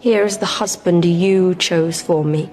Here is the husband you chose for me.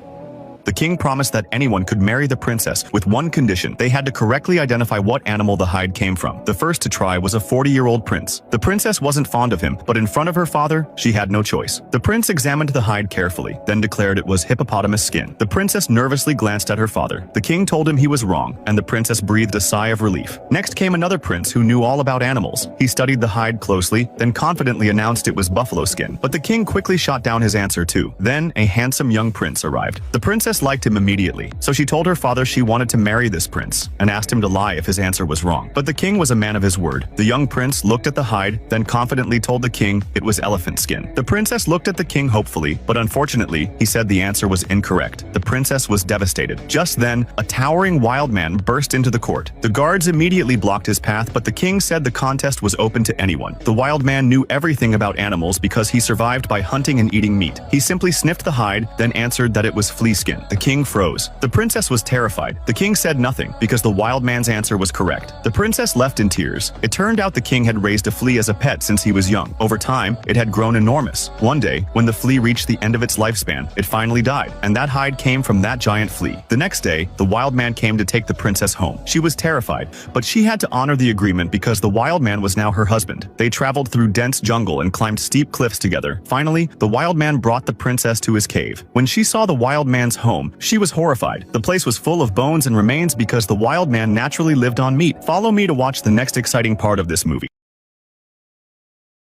The king promised that anyone could marry the princess with one condition. They had to correctly identify what animal the hide came from. The first to try was a 40-year-old prince. The princess wasn't fond of him, but in front of her father, she had no choice. The prince examined the hide carefully, then declared it was hippopotamus skin. The princess nervously glanced at her father. The king told him he was wrong, and the princess breathed a sigh of relief. Next came another prince who knew all about animals. He studied the hide closely, then confidently announced it was buffalo skin. But the king quickly shot down his answer too. Then a handsome young prince arrived. The princess liked him immediately, so she told her father she wanted to marry this prince, and asked him to lie if his answer was wrong. But the king was a man of his word. The young prince looked at the hide, then confidently told the king it was elephant skin. The princess looked at the king hopefully, but unfortunately, he said the answer was incorrect. The princess was devastated. Just then, a towering wild man burst into the court. The guards immediately blocked his path, but the king said the contest was open to anyone. The wild man knew everything about animals because he survived by hunting and eating meat. He simply sniffed the hide, then answered that it was flea skin. The king froze. The princess was terrified. The king said nothing because the wild man's answer was correct. The princess left in tears. It turned out the king had raised a flea as a pet since he was young. Over time, it had grown enormous. One day, when the flea reached the end of its lifespan, it finally died, and that hide came from that giant flea. The next day, the wild man came to take the princess home. She was terrified, but she had to honor the agreement because the wild man was now her husband. They traveled through dense jungle and climbed steep cliffs together. Finally, the wild man brought the princess to his cave. When she saw the wild man's home, she was horrified. The place was full of bones and remains because the wild man naturally lived on meat. Follow me to watch the next exciting part of this movie.